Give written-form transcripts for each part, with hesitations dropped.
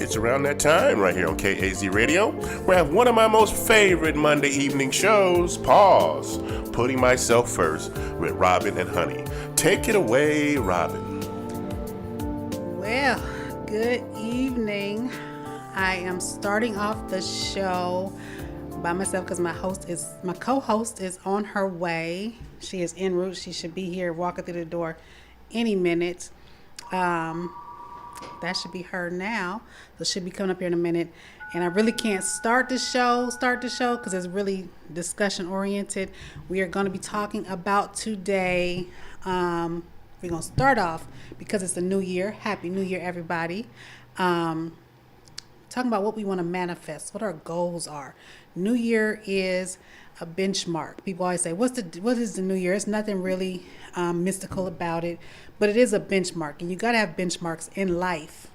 It's around that time right here on KAZ Radio, where I have one of my most favorite Monday evening shows, Pause, Putting Myself First with Robyn and Honey. Take it away, Robyn. Well, good evening. I am starting off the show by myself because my co-host is on her way. She is en route. She should be here walking through the door any minute. That should be her now. So she'll be coming up here in a minute. And I really can't start the show because it's really discussion oriented. We are going to be talking about today. We're going to start off because it's a new year. Happy New Year, everybody. Talking about what we want to manifest, what our goals are. New Year is a benchmark. People always say, what is the New Year? It's nothing really mystical about it, but it is a benchmark. And you got to have benchmarks in life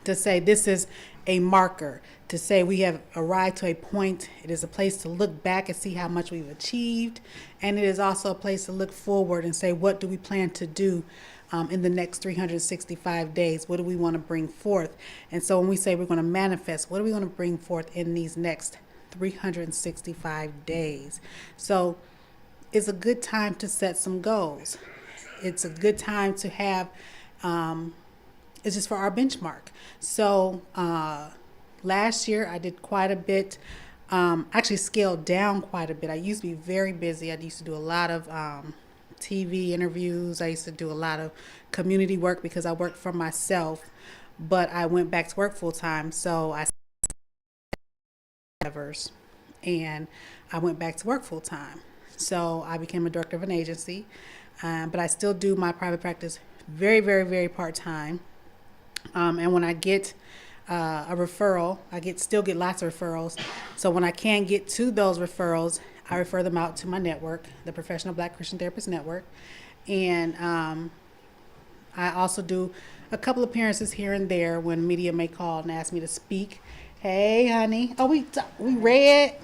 to say this is a marker, to say we have arrived to a point. It is a place to look back and see how much we've achieved. And it is also a place to look forward and say, what do we plan to do in the next 365 days? What do we want to bring forth? And so when we say we're going to manifest, what are we going to bring forth in these next 365 days? So it's a good time to set some goals. It's a good time to have, it's just for our benchmark. So last year I did quite a bit, actually scaled down quite a bit. I used to be very busy. I used to do a lot of TV interviews. I used to do a lot of community work because I worked for myself, but I went back to work full time. So and I went back to work full time. So I became a director of an agency, but I still do my private practice very, very, very part time. And when I get a referral, still get lots of referrals. So when I can get to those referrals, I refer them out to my network, the Professional Black Christian Therapist Network. And I also do a couple appearances here and there when media may call and ask me to speak. Hey, honey. Oh, we read.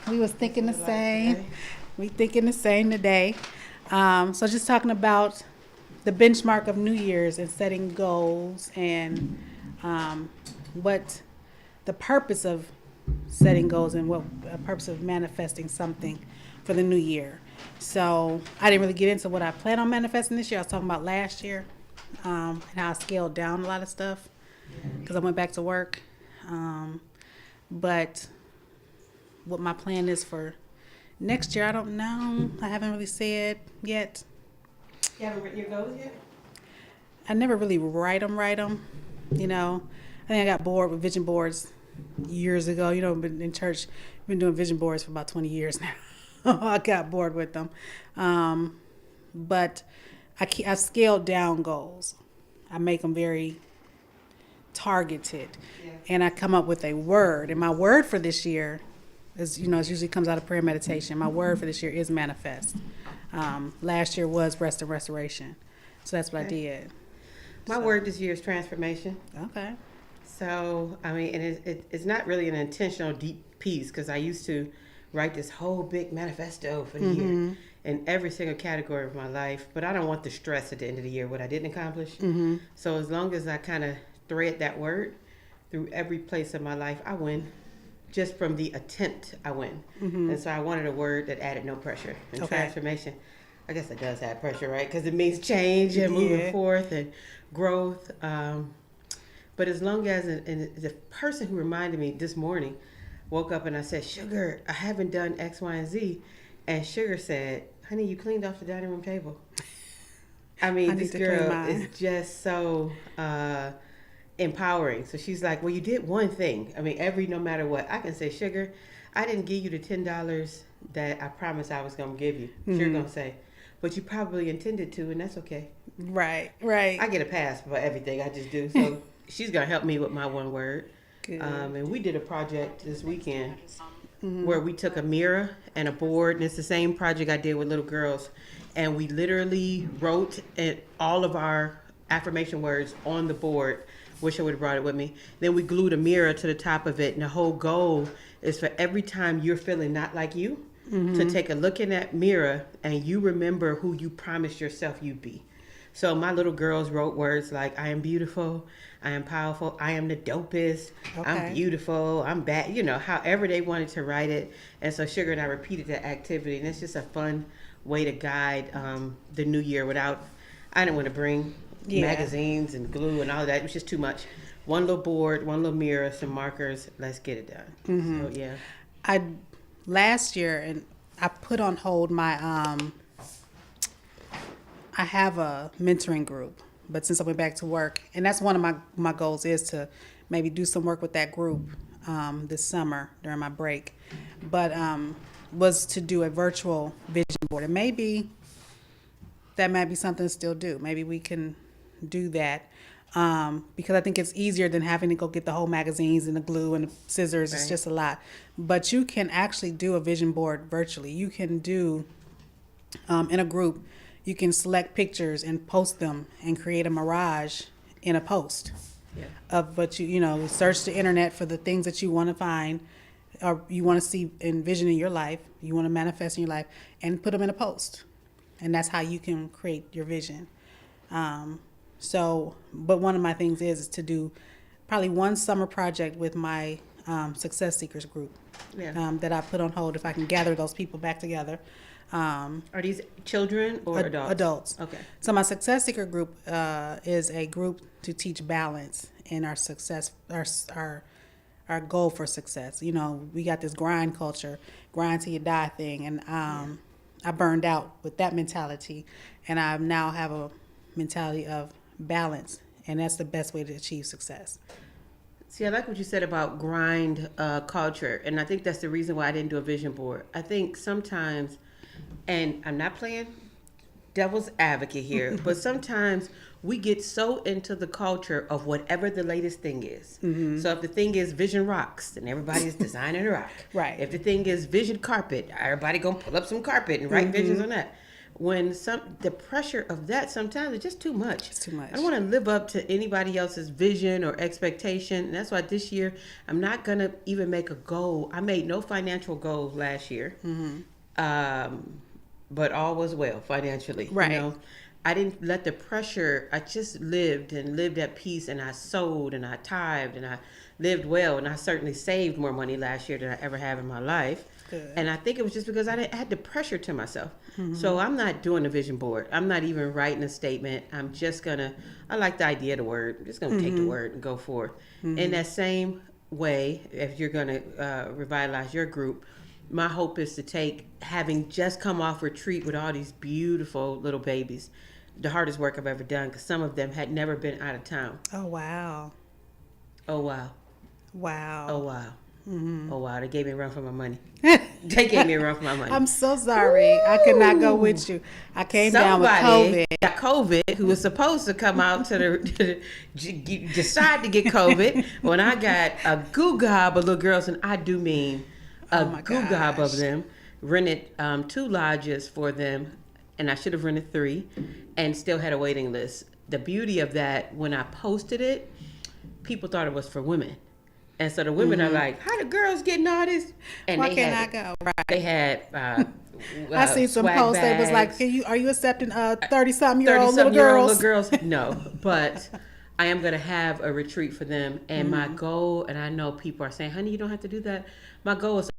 We was thinking the same. We thinking the same today. So just talking about the benchmark of New Year's and setting goals and what the purpose of setting goals and what a purpose of manifesting something for the new year. So I didn't really get into what I plan on manifesting this year. I was talking about last year and how I scaled down a lot of stuff because I went back to work. But what my plan is for next year, I don't know. I haven't really said yet. You haven't written your goals yet? I never really write them. You know, I think I got bored with vision boards years ago. You know, been in church, been doing vision boards for about 20 years now. I got bored with them. But I scaled down goals. I make them very targeted. Yeah. And I come up with a word. And my word for this year is, it usually comes out of prayer meditation. My word for this year is manifest. Last year was rest and restoration. So that's what I did. My word this year is transformation. Okay. So, and it's not really an intentional deep piece because I used to write this whole big manifesto for the year in every single category of my life, but I don't want the stress at the end of the year, what I didn't accomplish. Mm-hmm. So as long as I kind of thread that word through every place of my life, I win. Just from the attempt, I win. Mm-hmm. And so I wanted a word that added no pressure. And transformation, I guess it does add pressure, right? Because it means change and moving forth and growth. But as long as the person who reminded me this morning woke up and I said, Sugar, I haven't done X, Y, and Z. And Sugar said, honey, you cleaned off the dining room table. This girl is just so empowering. So she's like, well, you did one thing. No matter what, I can say, Sugar, I didn't give you the $10 that I promised I was going to give you. Mm-hmm. She's going to say, but you probably intended to, and that's okay. Right. I get a pass for everything I just do. So she's going to help me with my one word. Good. And we did a project this weekend where we took a mirror and a board, and it's the same project I did with little girls. And we literally wrote all of our affirmation words on the board. Wish I would have brought it with me. Then we glued a mirror to the top of it, and the whole goal is for every time you're feeling not like you, to take a look in that mirror and you remember who you promised yourself you'd be. So my little girls wrote words like, I am beautiful, I am powerful, I am the dopest, Okay. I'm beautiful, I'm bad, you know, however they wanted to write it. And so Sugar and I repeated that activity, and it's just a fun way to guide the new year without, I didn't want to bring magazines and glue and all that. It was just too much. One little board, one little mirror, some markers, let's get it done. So yeah. Last year, and I put on hold my I have a mentoring group, but since I went back to work, and that's one of my goals is to maybe do some work with that group this summer during my break, but was to do a virtual vision board, and maybe that might be something to still do. Maybe we can do that. Because I think it's easier than having to go get the whole magazines and the glue and the scissors. It's just a lot. But you can actually do a vision board virtually. You can do, in a group, you can select pictures and post them and create a mirage in a post of what you know, search the internet for the things that you want to find or you want to see, envision in your life, you want to manifest in your life, and put them in a post. And that's how you can create your vision. But one of my things is to do probably one summer project with my Success Seekers group that I put on hold if I can gather those people back together. Are these children or adults? Adults. Okay. So my Success Seeker group is a group to teach balance in our success, our goal for success. You know, we got this grind culture, grind till you die thing, and I burned out with that mentality, and I now have a mentality of balance, and that's the best way to achieve success. See, I like what you said about grind culture, and I think that's the reason why I didn't do a vision board. I think sometimes, and I'm not playing devil's advocate here, but sometimes we get so into the culture of whatever the latest thing is. So if the thing is vision rocks, then everybody's designing a rock. Right. If the thing is vision carpet, everybody gonna pull up some carpet and write visions on that. When the pressure of that sometimes is just too much. It's too much. I don't want to live up to anybody else's vision or expectation. And that's why this year I'm not going to even make a goal. I made no financial goals last year. But all was well financially. Right. You know? I didn't let the pressure, I just lived at peace, and I sowed and I tithed and I lived well, and I certainly saved more money last year than I ever have in my life. Good. And I think it was just because I had the pressure to myself. So I'm not doing a vision board. I'm not even writing a statement. I'm just gonna, I like the idea of the word. I'm just gonna take the word and go forth. In that same way, if you're gonna revitalize your group, my hope is to take, having just come off retreat with all these beautiful little babies, the hardest work I've ever done, because some of them had never been out of town. Oh, wow. Oh, wow. Wow. Oh, wow. Oh, wow. They gave me a run for my money. They gave me a run for my money. I'm so sorry. I could not go with you. I came down with COVID. Got COVID, who was supposed to come out to decide to get COVID, when I got a goo gob of little girls, and I do mean a goo gob of them, rented 2 lodges for them, and I should have rented 3, and still had a waiting list. The beauty of that, when I posted it, people thought it was for women. And so the women are like, how the girls getting all this? And Why they can't had, I go? Right. They had I see some swag posts that was like, bags. are you accepting 30-something-year-old little 30-something-year-old girls? little girls? No, but I am going to have a retreat for them. And my goal, and I know people are saying, honey, you don't have to do that. My goal is,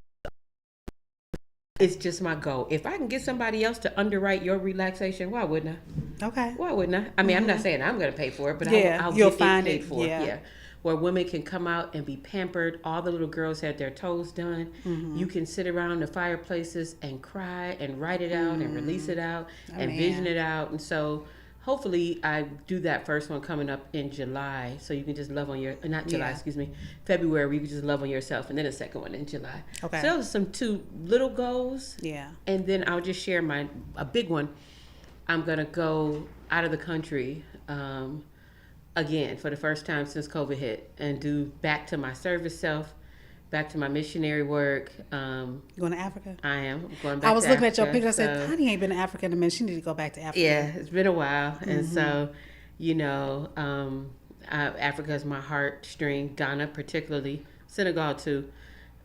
it's just my goal. If I can get somebody else to underwrite your relaxation, why wouldn't I? Okay. Why wouldn't I? I mean, I'm not saying I'm going to pay for it, but I'll you'll get find it paid it. for. Yeah. Where women can come out and be pampered. All the little girls had their toes done. You can sit around the fireplaces and cry and write it out and release it out and vision it out. And so hopefully I do that first one coming up in July. So you can just love on your, not July, excuse me, February, where you can just love on yourself. And then a second one in July. Okay. So those are some 2 little goals. Yeah. And then I'll just share a big one. I'm going to go out of the country again for the first time since COVID hit, and do back to my service self, back to my missionary work. Going to Africa? I am going back. I was to looking Africa, at your picture. I said, honey ain't been to Africa in a minute. She need to go back to Africa. Yeah, it's been a while. And so, you know, Africa is my heartstring. Ghana particularly, Senegal too.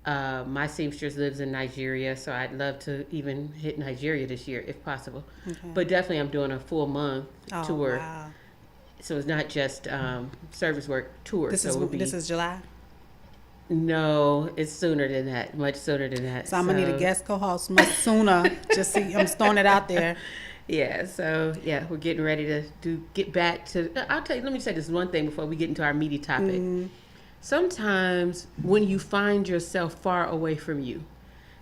My seamstress lives in Nigeria, so I'd love to even hit Nigeria this year if possible. Okay. But definitely, I'm doing a full month tour, Wow. so it's not just service work tour. This is July. No, it's sooner than that, much sooner than that. So I'm gonna need a guest co-host much sooner. Just see, I'm just throwing it out there. Yeah, so yeah, we're getting ready to get back to. I'll tell you. Let me say this one thing before we get into our meaty topic. Sometimes when you find yourself far away from you,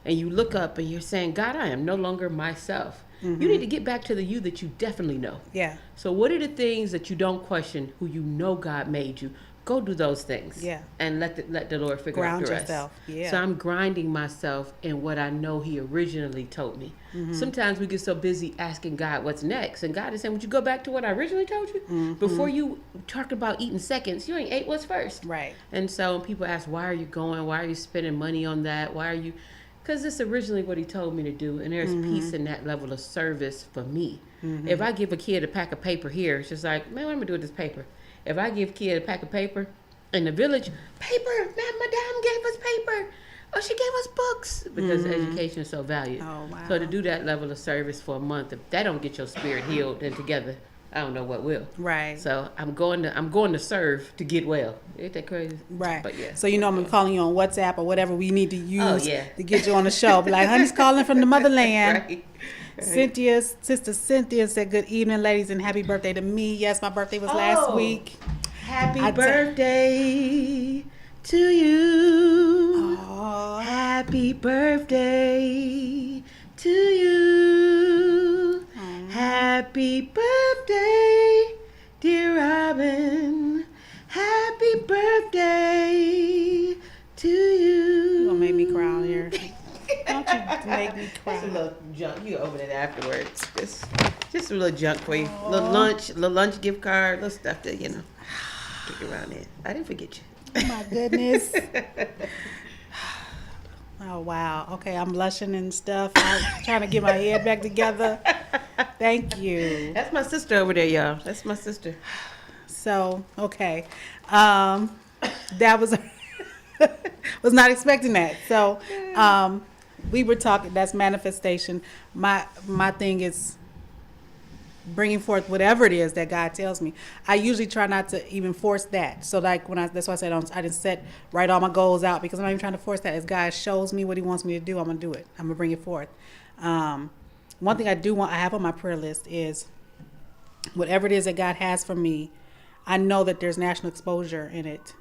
and you look up and you're saying, "God, I am no longer myself." You need to get back to the you that you definitely know. Yeah. So what are the things that you don't question? Who you know God made you? Go do those things. Yeah. And let the Lord figure out the rest. Yourself. Yeah. So I'm grinding myself in what I know He originally told me. Sometimes we get so busy asking God what's next, and God is saying, "Would you go back to what I originally told you? Before you talk about eating seconds, you ain't ate what's first." Right. And so when people ask, "Why are you going? Why are you spending money on that? Why are you?" Because it's originally what He told me to do, and there's peace in that level of service for me. If I give a kid a pack of paper here, it's just like, man, what am I gonna do with this paper? If I give a kid a pack of paper in the village, paper, Madame gave us paper. Oh, she gave us books, because education is so valued. Oh, wow. So to do that level of service for a month, if that don't get your spirit healed and together, I don't know what will. Right. So I'm going to serve to get well. Ain't that crazy? Right. But yeah. So I'm calling you on WhatsApp or whatever we need to use yeah. to get you on the show. Be like, honey's calling from the motherland. Right. Sister Cynthia said, "Good evening, ladies, and happy birthday to me." Yes, my birthday was last week. Happy birthday to you. Oh. Happy birthday to you. Happy birthday, dear Robyn. Happy birthday to you. You gonna make me cry out here. Don't you make me cry. That's a little junk. You open it afterwards. Just a little junk for you. Little lunch gift card, little stuff that kick around there. I didn't forget you. Oh my goodness. Oh wow. Okay, I'm blushing and stuff. I'm trying to get my head back together. Thank you. That's my sister over there, y'all. That's my sister. So, okay. That was was not expecting that. So, we were talking, that's manifestation. My thing is bringing forth whatever it is that God tells me. I usually try not to even force that. So like that's why I said I didn't write all my goals out, because I'm not even trying to force that. As God shows me what He wants me to do, I'm gonna do it. I'm gonna bring it forth. One thing I have on my prayer list is whatever it is that God has for me. I know that there's national exposure in it,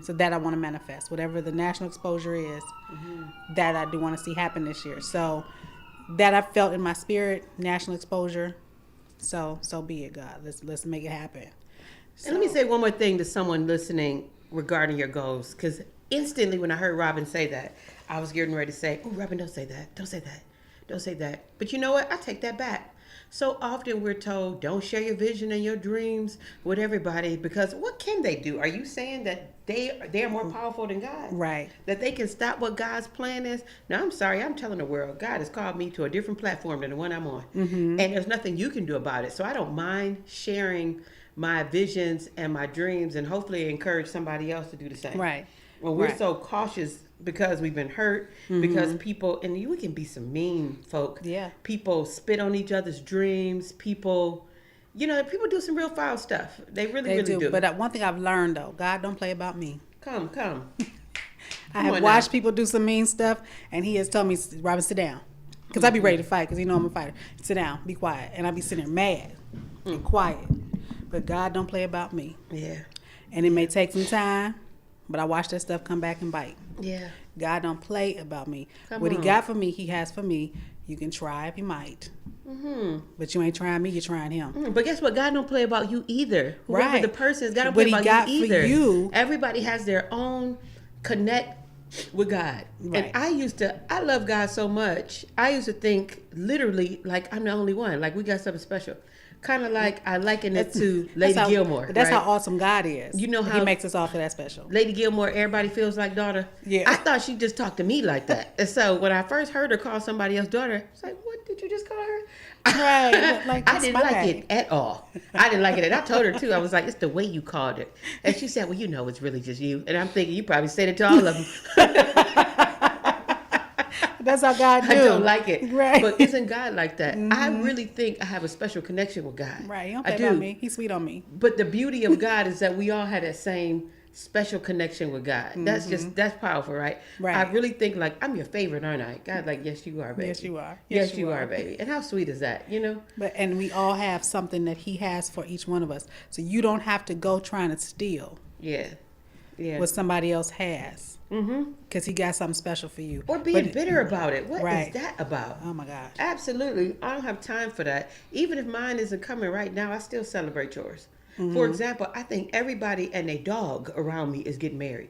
so that I want to manifest. Whatever the national exposure is, that I do want to see happen this year. So that I felt in my spirit, national exposure. So be it, God. Let's make it happen. So. And let me say one more thing to someone listening regarding your goals, because instantly when I heard Robyn say that, I was getting ready to say, "Oh, Robyn, don't say that. Don't say that. Don't say that." But you know what? I take that back. So often we're told, don't share your vision and your dreams with everybody, because what can they do? Are you saying that they are more powerful than God? Right. That they can stop what God's plan is? Now, I'm sorry. I'm telling the world, God has called me to a different platform than the one I'm on. And there's nothing you can do about it. So I don't mind sharing my visions and my dreams, and hopefully encourage somebody else to do the same. Right. When we're so cautious because we've been hurt, because people, and we can be some mean folk. Yeah. People spit on each other's dreams. People do some real foul stuff. They really do. But one thing I've learned, though, God don't play about me. Come. I have watched people do some mean stuff, and He has told me, "Robyn, sit down." Because I be ready to fight, because I'm a fighter. Sit down, be quiet. And I be sitting there mad and quiet. But God don't play about me. Yeah. And it may take some time, but I watch that stuff come back and bite. Yeah. God don't play about me. Come what on. He got for me, He has for me. You can try if you might. But you ain't trying me, you're trying Him. But guess what? God don't play about you either. Whoever Right. the person is, God don't What play He about got you for either. you- Everybody has their own connect with God. Right. And I love God so much. I used to think literally like I'm the only one. Like we got something special. Kind of like I liken it to Lady Gilmore. That's right? how awesome God is. You know how He makes us all feel that special. Lady Gilmore, everybody feels like daughter. Yeah. I thought she just talked to me like that. And so when I first heard her call somebody else daughter, it's like, what did you just call her? Right. Like, I that's didn't my like bag. it at all. I didn't like it. And I told her too. I was like, it's the way you called it. And she said, well, it's really just you. And I'm thinking, you probably said it to all of them. That's how God do. I don't like it. Right. But isn't God like that? I really think I have a special connection with God. Right. He don't I play do. about me. He's sweet on me. But the beauty of God is that we all had that same special connection with God. That's powerful, right? Right. I really think like I'm your favorite, aren't I? God, like, yes, you are, baby. Yes, you are. Yes, you are, baby. And how sweet is that, you know? And we all have something that he has for each one of us. So you don't have to go trying to steal Yeah. what somebody else has. Because he got something special for you. Or being bitter about it. What Right. is that about? Oh my gosh. Absolutely. I don't have time for that. Even if mine isn't coming right now, I still celebrate yours. For example, I think everybody and a dog around me is getting married.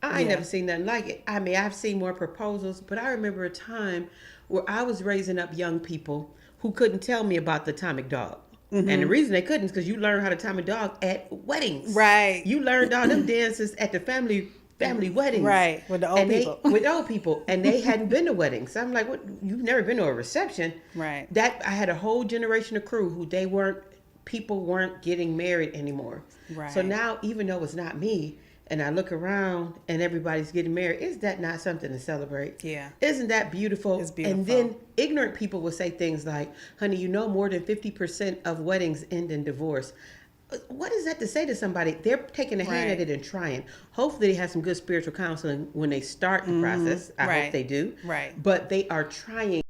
I ain't never seen nothing like it. I mean, I've seen more proposals, but I remember a time where I was raising up young people who couldn't tell me about the atomic dog. And the reason they couldn't is because you learn how to time a dog at weddings. Right. You learned all them dances at the family weddings. Right. With the old people. With old people. And they hadn't been to weddings. So I'm like, what? You've never been to a reception. Right. I had a whole generation of crew who people weren't getting married anymore. Right. So now, even though it's not me, and I look around and everybody's getting married, is that not something to celebrate? Yeah. Isn't that beautiful? It's beautiful. And then ignorant people will say things like, honey, you know more than 50% of weddings end in divorce. What is that to say to somebody? They're taking a hand at it and trying. Hopefully they have some good spiritual counseling when they start the process. I hope they do. Right. But they are trying.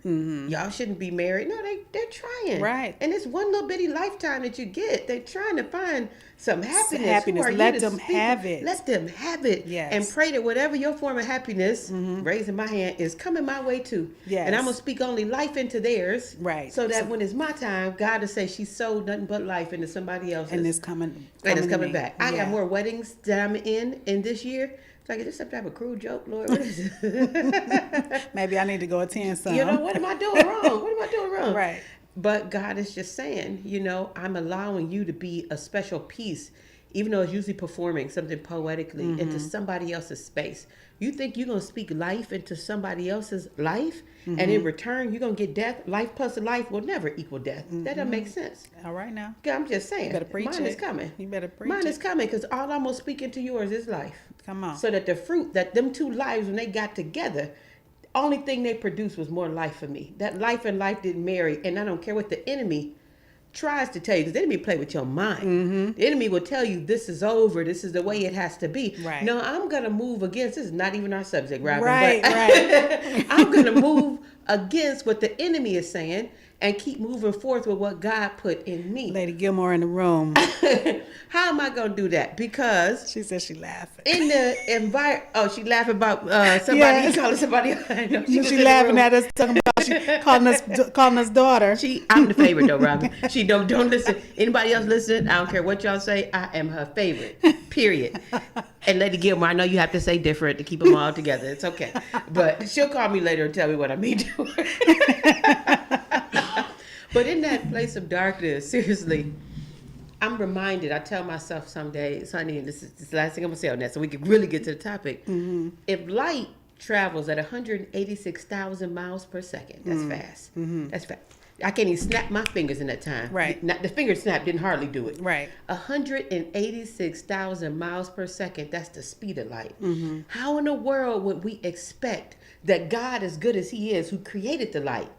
Y'all shouldn't be married. No, they're trying. Right. And it's one little bitty lifetime that you get. They're trying to find some happiness. Happiness. Who are Let you to them speak? have it. Let them have it. Yes. And pray that whatever your form of happiness, raising my hand, is coming my way too. Yes. And I'm going to speak only life into theirs. Right. So that when it's my time, God will say she sowed nothing but life into somebody else's. And it's coming It's to coming me. back. I Yeah. got more weddings that I'm in this year. It's like, is this some type of crude joke, Lord? What is it? Maybe I need to go attend some. You know, what am I doing wrong? What am I doing wrong? Right. But God is just saying, you know, I'm allowing you to be a special piece, even though it's usually performing something poetically into somebody else's space. You think you're going to speak life into somebody else's life, and in return, you're going to get death? Life plus life will never equal death. That doesn't make sense. All right now. I'm just saying. You better preach Mine it. is coming. You better preach Mine it. is coming because all I'm going to speak into yours is life. Come on. So that the fruit, that them two lives, when they got together, only thing they produced was more life for me. That life and life didn't marry. And I don't care what the enemy tries to tell you, because the enemy play with your mind. The enemy will tell you this is over, this is the way it has to be. Right. No, I'm going to move against, this is not even our subject, Robyn, Right, but right. I'm going to move against what the enemy is saying and keep moving forth with what God put in me. Lady Gilmore in the room. How am I going to do that? Because She said she laughing. in the environment, she laughing about somebody, Yes. calling somebody. I know She laughing at us, talking about she calling us daughter. I'm the favorite though, Robyn. She don't listen. Anybody else listen? I don't care what y'all say. I am her favorite. Period. And Lady Gilmore, I know you have to say different to keep them all together. It's okay. But she'll call me later and tell me what I mean to her. But in that place of darkness, seriously, I'm reminded. I tell myself some days, honey, and this is the last thing I'm gonna say on that, so we can really get to the topic. If light travels at 186,000 miles per second, that's fast. That's fast. I can't even snap my fingers in that time. Right. Not, the finger snap didn't hardly do it. Right. 186,000 miles per second, that's the speed of light. How in the world would we expect that God, as good as he is, who created the light,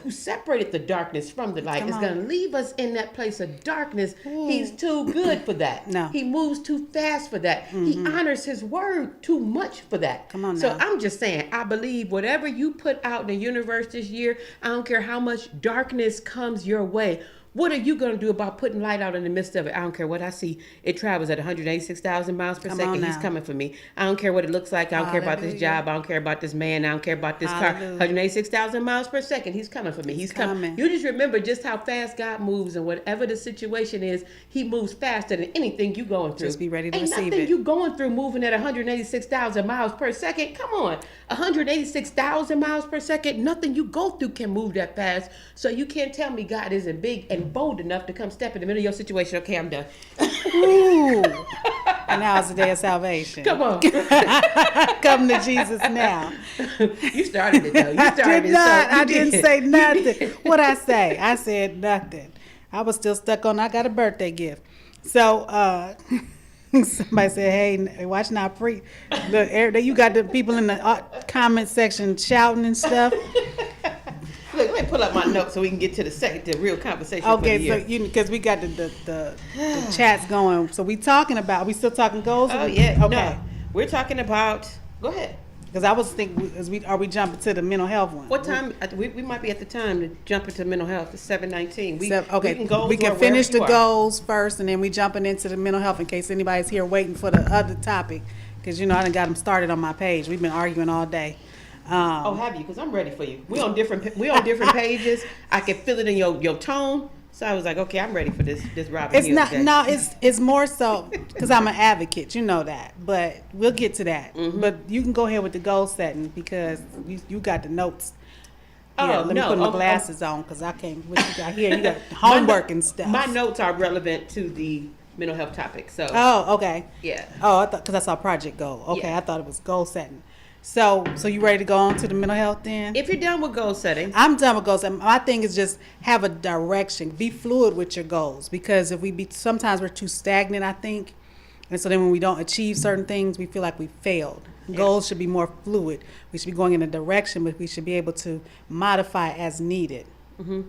who separated the darkness from the light, is gonna leave us in that place of darkness? He's too good for that. No. He moves too fast for that. He honors his word too much for that. Come on So now. I'm just saying, I believe whatever you put out in the universe this year, I don't care how much darkness comes your way. What are you going to do about putting light out in the midst of it? I don't care what I see. It travels at 186,000 miles per Come second. on He's now. coming for me. I don't care what it looks like. I don't care about this Hallelujah. job. I don't care about this man. I don't care about this car. Hallelujah. 186,000 miles per second. He's coming for me. He's coming. coming. You just remember just how fast God moves, and whatever the situation is, he moves faster than anything you going through. Just be ready to Ain't receive nothing it. you going through moving at 186,000 miles per second. Come on. 186,000 miles per second. Nothing you go through can move that fast. So you can't tell me God isn't big and bold enough to come step in the middle of your situation. Okay, I'm done. Ooh. And now it's the day of salvation. Come on. Come to Jesus now. You started it though. You started Did it. not. So you I didn't did. say You nothing. did. What'd I say? I said nothing. I was still stuck on I got a birthday gift. So Somebody said, "Hey, watch not pre." Look, you got the people in the comment section shouting and stuff. Look, let me pull up my notes so we can get to the real conversation. For the year. Okay, so because we got the chats going, so we still talking goals? Oh yeah, okay. No, we're talking about. Go ahead. Because I was thinking, are we jumping to the mental health one? What time? We might be at the time to jump into mental health. It's 7:19. We can finish the goals first, and then we jumping into the mental health in case anybody's here waiting for the other topic. Because I done got them started on my page. We've been arguing all day. Have you? Because I'm ready for you. We on different pages. I can feel it in your tone. So I was like, okay, I'm ready for this Robyn. It's more so because I'm an advocate, you know that. But we'll get to that. Mm-hmm. But you can go ahead with the goal setting because you got the notes. Let me put my glasses on because I can't. What you got here? You got homework and stuff. My notes are relevant to the mental health topic. So. Oh, okay. Yeah. Oh, I thought because I saw project goal. Okay, yeah. I thought it was goal setting. So you ready to go on to the mental health then? If you're done with goal setting. I'm done with goals setting. My thing is just have a direction. Be fluid with your goals because sometimes we're too stagnant, I think. And so then when we don't achieve certain things, we feel like we failed. Yeah. Goals should be more fluid. We should be going in a direction, but we should be able to modify as needed. Mm-hmm.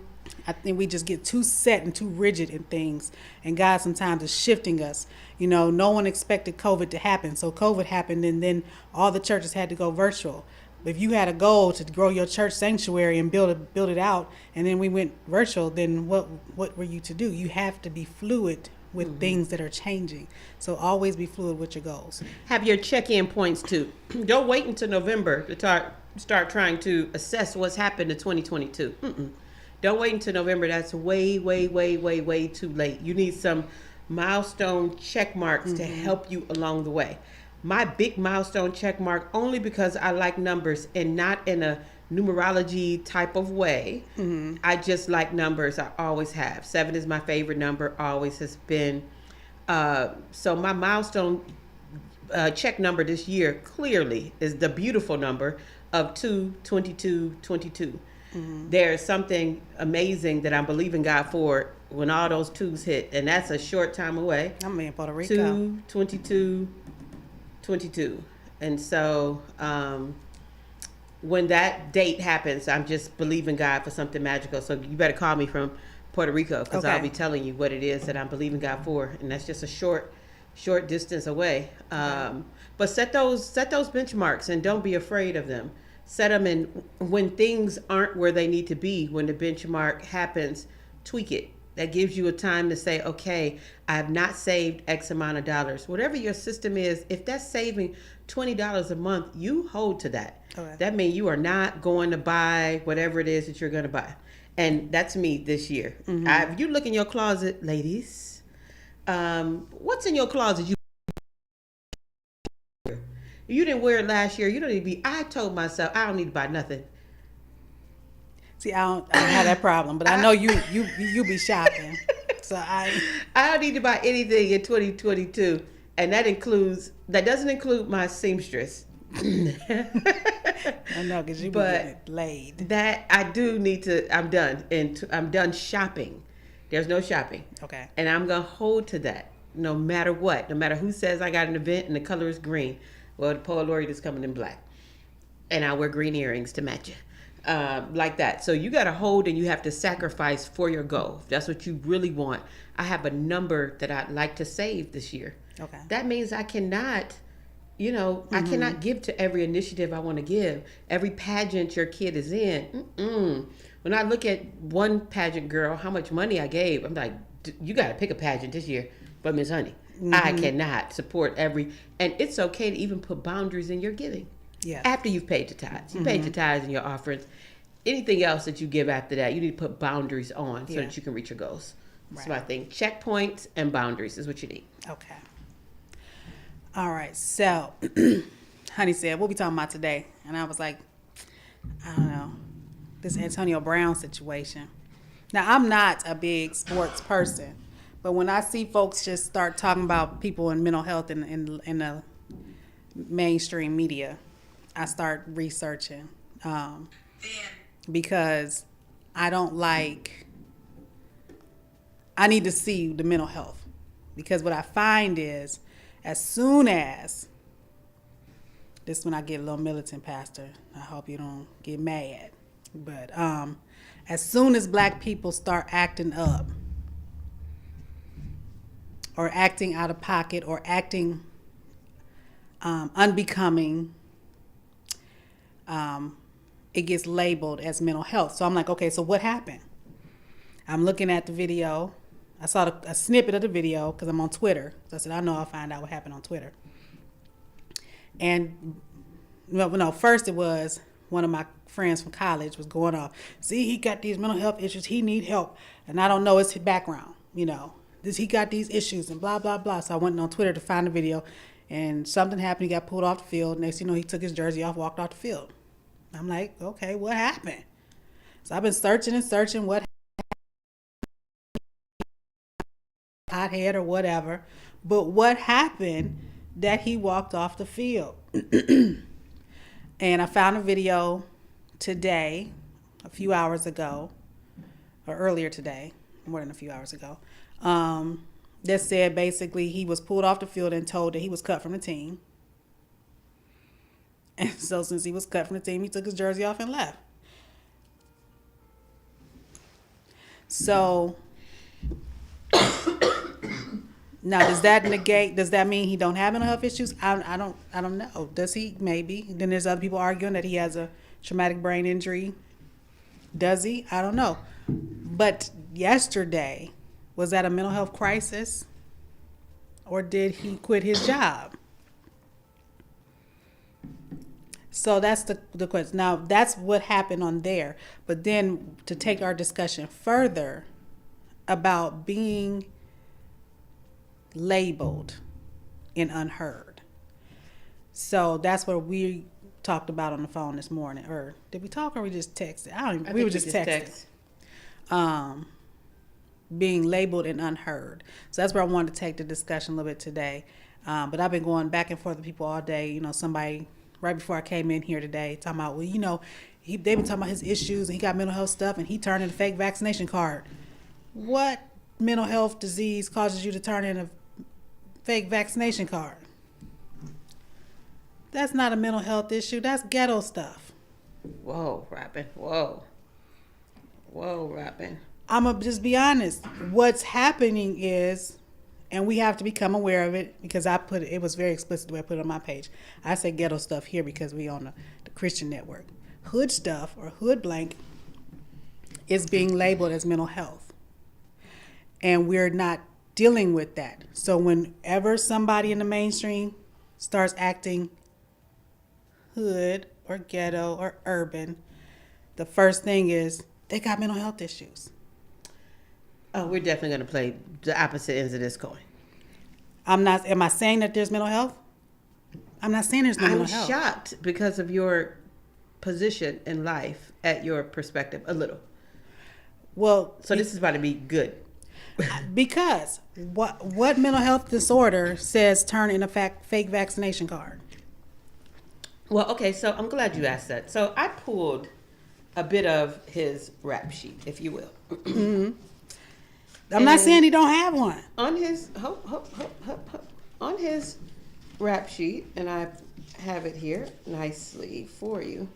I think we just get too set and too rigid in things, and God sometimes is shifting us. No one expected COVID to happen, so COVID happened, and then all the churches had to go virtual. If you had a goal to grow your church sanctuary and build it out, and then we went virtual, then what were you to do? You have to be fluid with mm-hmm. things that are changing. So always be fluid with your goals. Have your check-in points too. Don't wait until November to start trying to assess what's happened in 2022. Mm-mm. Don't wait until November. That's way, way, way, way, way too late. You need some milestone check marks mm-hmm. to help you along the way. My big milestone check mark, only because I like numbers and not in a numerology type of way. Mm-hmm. I just like numbers. I always have. 7 is my favorite number, always has been. So my milestone check number this year clearly is the beautiful number of 2/22/22. Mm-hmm. There's something amazing that I'm believing God for when all those 2s hit, and that's a short time away. I'm in Puerto Rico. 2/22/22, and so when that date happens, I'm just believing God for something magical. So you better call me from Puerto Rico because I'll be telling you what it is that I'm believing God for, and that's just a short distance away. But set those benchmarks and don't be afraid of them. Set them in when things aren't where they need to be. When the benchmark happens, tweak it. That gives you a time to say, okay, I have not saved X amount of dollars. Whatever your system is, if that's saving $20 a month, you hold to that. Okay. That means you are not going to buy whatever it is that you're going to buy. And that's me this year. Mm-hmm. If you look in your closet, ladies, what's in your closet? You didn't wear it last year. You don't need to be. I told myself I don't need to buy nothing. See, I don't have that problem, but I know you be shopping. So I don't need to buy anything in 2022, and that doesn't include my seamstress. I know, because you be getting laid. That I do need to. I'm done, and I'm done shopping. There's no shopping. Okay. And I'm gonna hold to that, no matter what. No matter who says I got an event and the color is green. Well, the Polaroid is coming in black, and I wear green earrings to match it, like that. So you got to hold, and you have to sacrifice for your goal. If that's what you really want. I have a number that I'd like to save this year. Okay. That means I cannot, mm-hmm. I cannot give to every initiative I want to give. Every pageant your kid is in. Mm-mm. When I look at one pageant girl, how much money I gave, I'm like, you got to pick a pageant this year. But Miss Honey, mm-hmm. I cannot support and it's okay to even put boundaries in your giving. Yeah. After you've paid your tithes. You mm-hmm. paid your tithes and your offerings. Anything else that you give after that, you need to put boundaries on so that you can reach your goals. That's my thing. Checkpoints and boundaries is what you need. Okay. All right. So, Honey said, what we talking about today? And I was like, I don't know. This Antonio Brown situation. Now, I'm not a big sports person. But when I see folks just start talking about people in mental health in the mainstream media, I start researching because I need to see the mental health. Because what I find is, as soon as, this is when I get a little militant, Pastor. I hope you don't get mad. But as soon as black people start acting up or acting out of pocket or acting unbecoming, it gets labeled as mental health. So I'm like, okay, so what happened? I'm looking at the video. I saw a snippet of the video because I'm on Twitter. So I said, I know I'll find out what happened on Twitter. And no, first it was one of my friends from college was going off. See, he got these mental health issues. He need help. And I don't know his background, he got these issues and blah, blah, blah. So I went on Twitter to find the video and something happened. He got pulled off the field. Next thing you know, he took his jersey off, walked off the field. I'm like, okay, what happened? So I've been searching and searching what hothead or whatever. But what happened that he walked off the field? And I found a video today, a few hours ago, or earlier today, more than a few hours ago, that said basically he was pulled off the field and told that he was cut from the team. And so since he was cut from the team, he took his jersey off and left. So now, does that mean he don't have mental health issues? I don't know. Does he? Maybe. Then there's other people arguing that he has a traumatic brain injury. Does he? I don't know. But yesterday, was that a mental health crisis? Or did he quit his job? So that's the question. Now, that's what happened on there. But then to take our discussion further about being labeled in Unheard. So that's what we talked about on the phone this morning. Or did we talk or we just texted? We were just texting. Being labeled in Unheard. So that's where I wanted to take the discussion a little bit today. But I've been going back and forth with people all day. Somebody right before I came in here today talking about, they've been talking about his issues and he got mental health stuff and he turned in a fake vaccination card. What mental health disease causes you to turn in a fake vaccination card? That's not a mental health issue. That's ghetto stuff. Whoa, Robyn. Whoa, Robyn. I'm going to just be honest. What's happening is, and we have to become aware of it because it was very explicit the way I put it on my page. I say ghetto stuff here because we on the Christian network. Hood stuff or hood blank is being labeled as mental health. And we're not dealing with that. So whenever somebody in the mainstream starts acting hood or ghetto or urban, the first thing is they got mental health issues. Oh, we're definitely going to play the opposite ends of this coin. Am I saying that there's mental health? I'm not saying there's no mental health. I'm shocked because of your position in life at your perspective, a little. Well, so this is about to be good. Because what mental health disorder says turn in a fake vaccination card? Well, okay, so I'm glad you asked that. So I pulled a bit of his rap sheet, if you will. Mm-hmm. I'm not saying he don't have one. On his on his rap sheet, and I have it here nicely for you.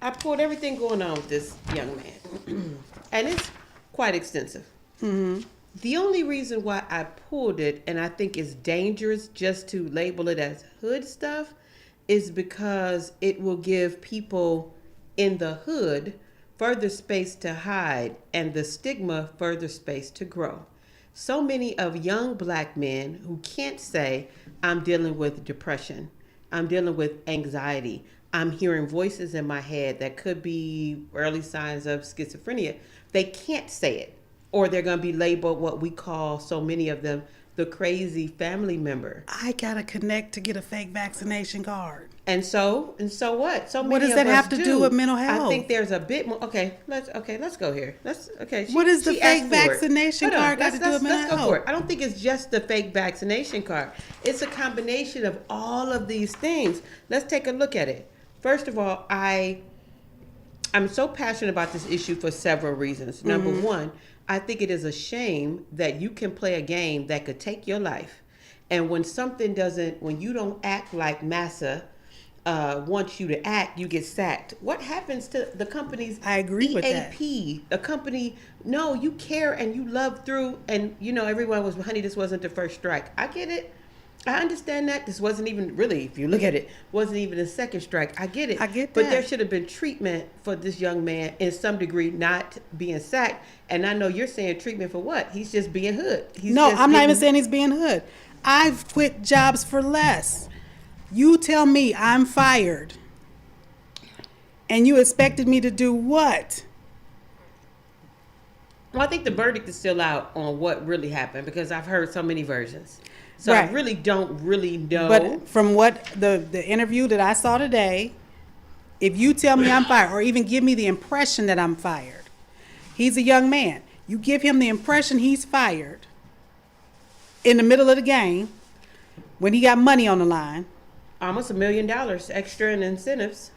I pulled everything going on with this young man, and it's quite extensive. Mm-hmm. The only reason why I pulled it, and I think it's dangerous just to label it as hood stuff, is because it will give people in the hood further space to hide and the stigma further space to grow. So many of young black men who can't say, I'm dealing with depression, I'm dealing with anxiety, I'm hearing voices in my head that could be early signs of schizophrenia. They can't say it, or they're going to be labeled what we call, so many of them, the crazy family member. I gotta connect to get a fake vaccination card. And so what? So many what does of that us have to do with mental health? I think there's a bit more. Let's go here. What is the fake vaccination card got to do with mental health? Let's go for it. I don't think it's just the fake vaccination card. It's a combination of all of these things. Let's take a look at it. First of all, I'm so passionate about this issue for several reasons. Number one, I think it is a shame that you can play a game that could take your life And when when you don't act like massa wants you to act, you get sacked. What happens to the company's I agree with that. EAP? A company, no, you care and you love through, and everyone was, honey, this wasn't the first strike. I get it. I understand that. This wasn't even really, if you look at it, wasn't even a second strike. I get it. I get that. But there should have been treatment for this young man in some degree, not being sacked. And I know you're saying treatment for what? He's just being hood. I'm not even saying he's being hood. I've quit jobs for less. You tell me I'm fired. And you expected me to do what? Well, I think the verdict is still out on what really happened because I've heard so many versions. So Right. I really don't really know. But from what the interview that I saw today, if you tell me I'm fired or even give me the impression that I'm fired, he's a young man. You give him the impression he's fired in the middle of the game when he got money on the line. Almost $1 million extra in incentives.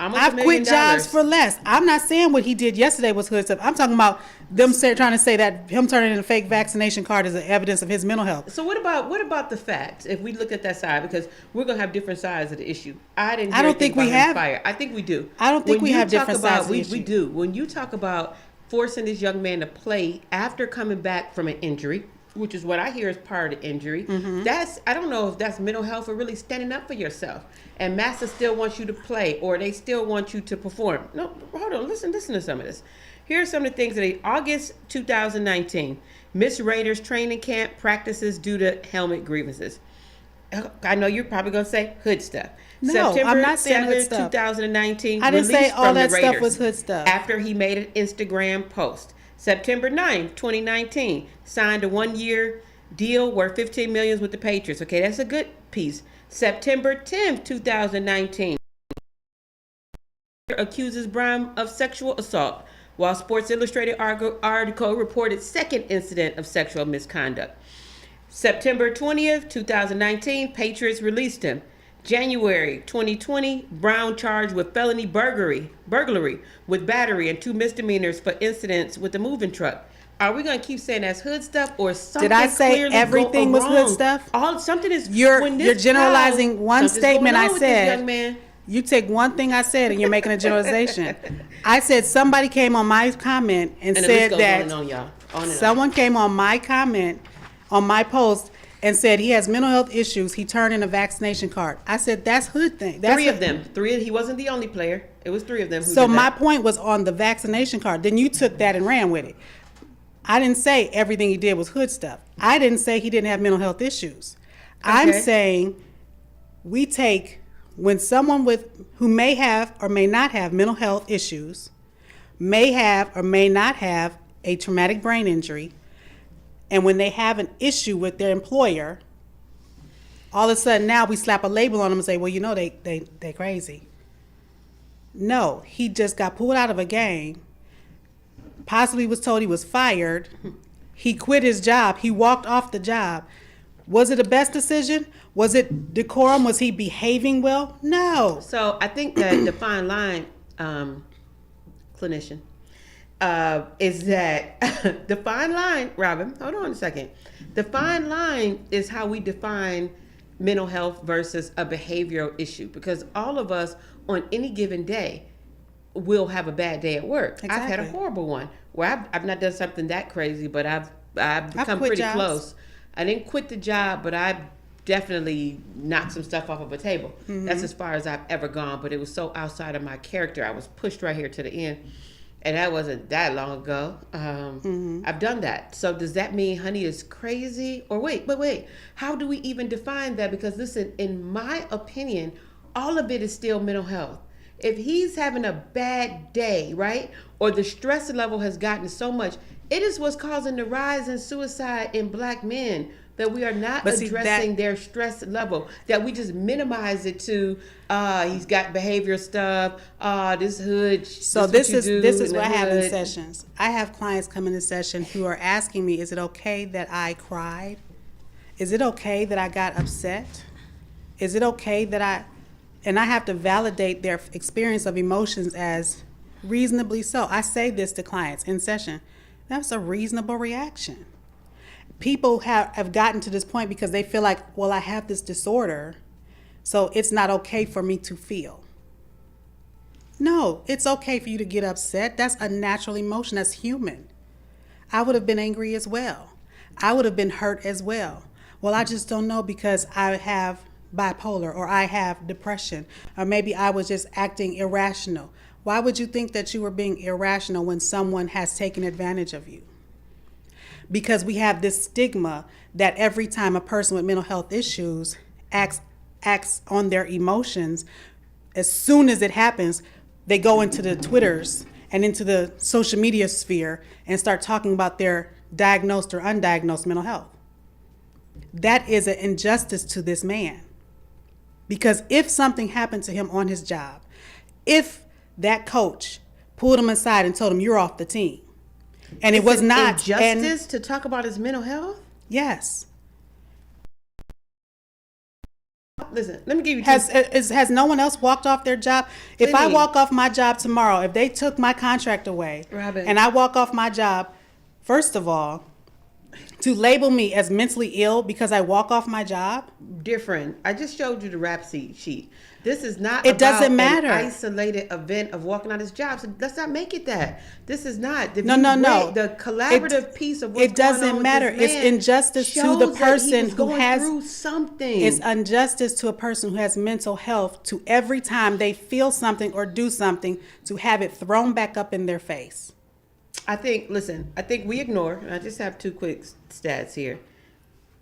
I've quit jobs for less. I'm not saying what he did yesterday was hood stuff. I'm talking about them trying to say that him turning in a fake vaccination card is evidence of his mental health. So what about the facts? If we look at that side, because we're gonna have different sides of the issue. I don't think we have. Fire. I think we do. I don't think we have different sides of the issue. We do. When you talk about forcing this young man to play after coming back from an injury, which is what I hear is part of the injury. That's, I don't know if that's mental health or really standing up for yourself. And Massa still wants you to play, or they still want you to perform. No, hold on, listen to some of this. Here are some of the things that August 2019, Miss Raiders training camp practices due to helmet grievances. I know you're probably gonna say hood stuff. No, September I'm not saying 7th, hood stuff. 2019. I didn't say release all from that the stuff Raiders was hood stuff. after he made an Instagram post. September 9th, 2019, signed a 1-year deal worth $15 million with the Patriots. Okay, that's a good piece. September 10th, 2019, accuses Brown of sexual assault, while Sports Illustrated article reported second incident of sexual misconduct. September 20th, 2019, Patriots released him. January 2020, Brown charged with felony burglary with battery and 2 misdemeanors for incidents with the moving truck. Are we going to keep saying that's hood stuff or something? Did I say everything was hood stuff? Something is. You're generalizing one statement I said. Young man. You take one thing I said and you're making a generalization. I said somebody came on my comment and said that someone came on my comment on my post and said he has mental health issues. He turned in a vaccination card. I said that's hood thing. That's three of them. He wasn't the only player. It was 3 of them. So my point was on the vaccination card. Then you took that and ran with it. I didn't say everything he did was hood stuff. I didn't say he didn't have mental health issues. Okay. I'm saying we take when someone who may have or may not have mental health issues, may have or may not have a traumatic brain injury, and when they have an issue with their employer, all of a sudden now we slap a label on them and say, well, they crazy. No, he just got pulled out of a game, possibly was told he was fired. He quit his job. He walked off the job. Was it the best decision? Was it decorum? Was he behaving well? No. So I think that the fine line, clinician, is that the fine line, Robyn, hold on a second. The fine line is how we define mental health versus a behavioral issue, because all of us on any given day will have a bad day at work. Exactly. I've had a horrible one where I've not done something that crazy, but I've become pretty close. I didn't quit the job, but I definitely knocked some stuff off of a table. Mm-hmm. That's as far as I've ever gone, but it was so outside of my character. I was pushed right here to the end, and that wasn't that long ago. I've done that. So does that mean honey is crazy? Or wait, how do we even define that? Because listen, in my opinion, all of it is still mental health. If he's having a bad day, right, or the stress level has gotten so much, it is what's causing the rise in suicide in Black men, that we are not addressing their stress level, that we just minimize it to, he's got behavioral stuff, this hood. So this is what I have in sessions. I have clients come into session who are asking me, is it okay that I cried? Is it okay that I got upset? Is it okay that and I have to validate their experience of emotions as reasonably so. I say this to clients in session. That's a reasonable reaction. people have gotten to this point because they feel like, well, I have this disorder, so it's not okay for me to feel. No, it's okay for you to get upset. That's a natural emotion. That's human. I would have been angry as well. I would have been hurt as well. Well, I just don't know because I have bipolar or I have depression, or maybe I was just acting irrational. Why would you think that you were being irrational when someone has taken advantage of you? Because we have this stigma that every time a person with mental health issues acts on their emotions, as soon as it happens, they go into the Twitters and into the social media sphere and start talking about their diagnosed or undiagnosed mental health. That is an injustice to this man. Because if something happened to him on his job, if that coach pulled him aside and told him, you're off the team, and it was not injustice to talk about his mental health? Yes. Listen, let me give you has no one else walked off their job? If I walk off my job tomorrow, if they took my contract away, Robyn, and I walk off my job, first of all, to label me as mentally ill because I walk off my job? Different. I just showed you the rap sheet. This is not It doesn't matter. An isolated event of walking out his job. So let's not make it that. This is not. No. The collaborative piece of what's it doesn't going on matter. With this It's man injustice to the person who has through something. It's injustice to a person who has mental health to every time they feel something or do something to have it thrown back up in their face. I think we ignore, and I just have two quick stats here.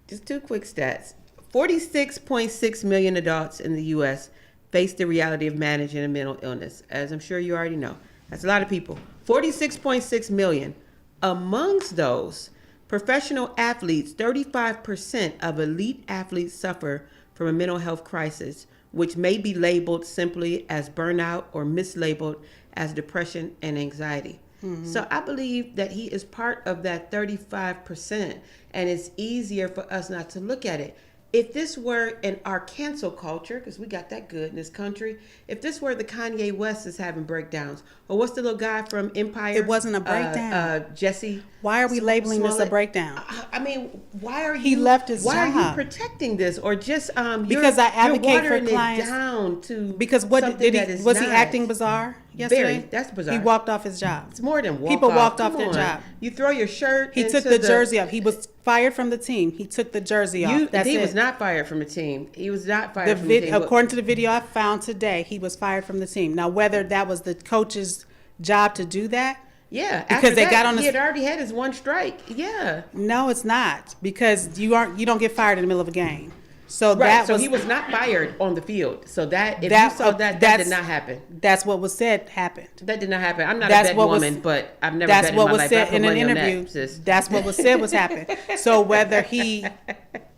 Just two quick stats. 46.6 million adults in the U.S. face the reality of managing a mental illness. As I'm sure you already know, that's a lot of people. 46.6 million. Amongst those, professional athletes, 35% of elite athletes suffer from a mental health crisis, which may be labeled simply as burnout or mislabeled as depression and anxiety. Mm-hmm. So I believe that he is part of that 35%, and it's easier for us not to look at it. If this were in our cancel culture, because we got that good in this country, if this were the Kanye West is having breakdowns, or what's the little guy from Empire? It wasn't a breakdown. Jesse. Why are we labeling this a breakdown? I mean, why are you? He left his job. Why are you protecting this, or just because I advocate for clients. It down to because what did he? Was he acting bizarre yesterday? Very. That's bizarre. He walked off his job. It's more than walk People off. walked Come off their on. job. You throw your shirt. He took the jersey off. He was fired from the team. He took the jersey off. He was not fired from the team. He was not fired from the team. According to the video I found today, he was fired from the team. Now, whether that was the coach's job to do that. Yeah, because they got on. He had already had his one strike. Yeah. No, it's not, because you don't get fired in the middle of a game. So right. So he was not fired on the field. So that you saw that did not happen. That's what was said happened. That did not happen. I'm not a bet woman, but I've never bet in my life. That's what was said in an interview. That's what was said was happened. So whether he